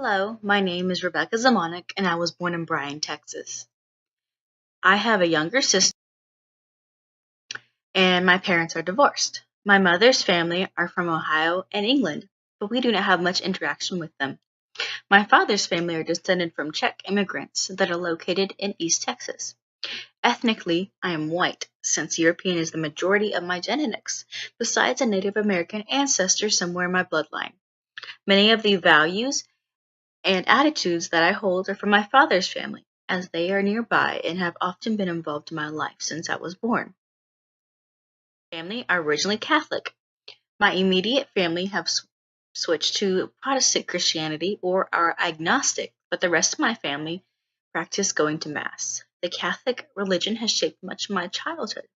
Hello, my name is Rebecca Zamanek, and I was born in Bryan, Texas. I have a younger sister, and my parents are divorced. My mother's family are from Ohio and England, but we do not have much interaction with them. My father's family are descended from Czech immigrants that are located in East Texas. Ethnically, I am white, since European is the majority of my genetics, besides a Native American ancestor somewhere in my bloodline. Many of the values and attitudes that I hold are from my father's family, as they are nearby and have often been involved in my life since I was born. My family are originally Catholic. My immediate family have switched to Protestant Christianity or are agnostic, but the rest of my family practice going to Mass. The Catholic religion has shaped much of my childhood.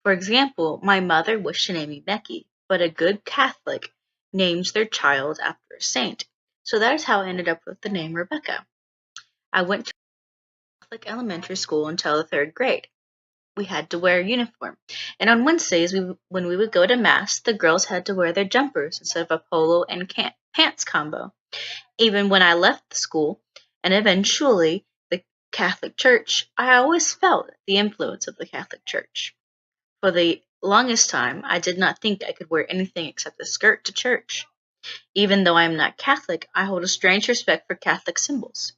For example, my mother wished to name me Becky, but a good Catholic names their child after a saint. So that is how I ended up with the name Rebecca. I went to Catholic elementary school until the third grade. We had to wear a uniform, and on Wednesdays, when we would go to Mass, the girls had to wear their jumpers instead of a polo and pants combo. Even when I left the school, and eventually the Catholic Church, I always felt the influence of the Catholic Church. For the longest time, I did not think I could wear anything except a skirt to church. Even though I am not Catholic, I hold a strange respect for Catholic symbols.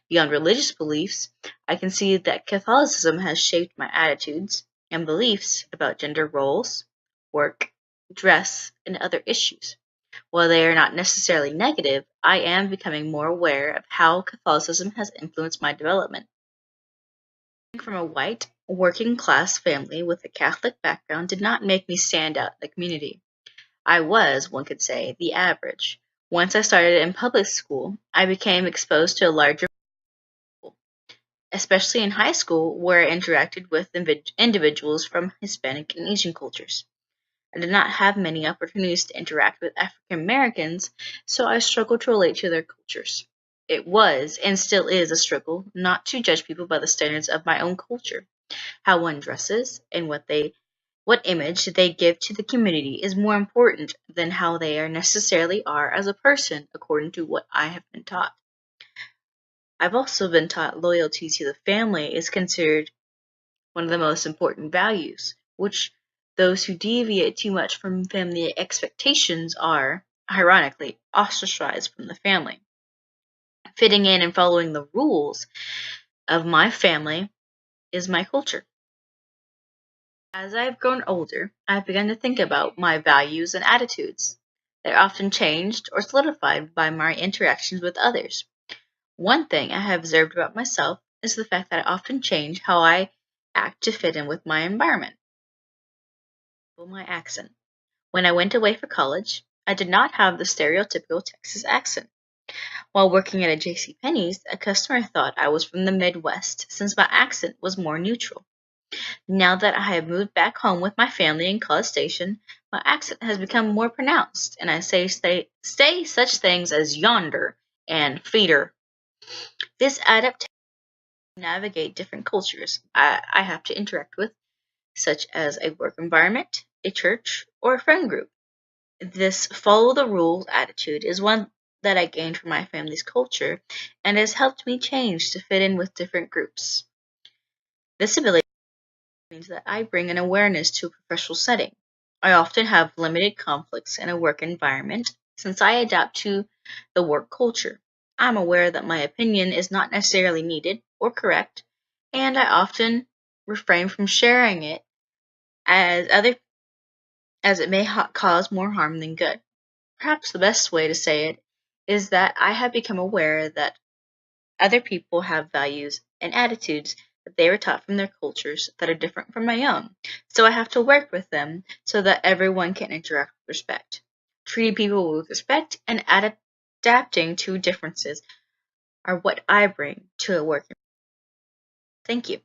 Beyond religious beliefs, I can see that Catholicism has shaped my attitudes and beliefs about gender roles, work, dress, and other issues. While they are not necessarily negative, I am becoming more aware of how Catholicism has influenced my development. Coming from a white, working-class family with a Catholic background did not make me stand out in the community. I was, one could say, the average. Once I started in public school, I became exposed to a larger pool, especially in high school, where I interacted with individuals from Hispanic and Asian cultures. I did not have many opportunities to interact with African Americans, so I struggled to relate to their cultures. It was, and still is, a struggle not to judge people by the standards of my own culture. How one dresses and what image they give to the community is more important than how they necessarily are as a person, according to what I have been taught. I've also been taught loyalty to the family is considered one of the most important values, which those who deviate too much from family expectations are, ironically, ostracized from the family. Fitting in and following the rules of my family is my culture. As I've grown older, I've begun to think about my values and attitudes. They're often changed or solidified by my interactions with others. One thing I have observed about myself is the fact that I often change how I act to fit in with my environment. My accent. When I went away for college, I did not have the stereotypical Texas accent. While working at a JCPenney's, a customer thought I was from the Midwest since my accent was more neutral. Now that I have moved back home with my family in College Station, my accent has become more pronounced, and I say such things as yonder and feeder. This adaptation to navigate different cultures I have to interact with, such as a work environment, a church, or a friend group. This follow the rules attitude is one that I gained from my family's culture and has helped me change to fit in with different groups. This ability means that I bring an awareness to a professional setting. I often have limited conflicts in a work environment since I adapt to the work culture. I'm aware that my opinion is not necessarily needed or correct, and I often refrain from sharing it as it may cause more harm than good. Perhaps the best way to say it is that I have become aware that other people have values and attitudes that they were taught from their cultures that are different from my own. So I have to work with them so that everyone can interact with respect. Treating people with respect and adapting to differences are what I bring to a work. Thank you.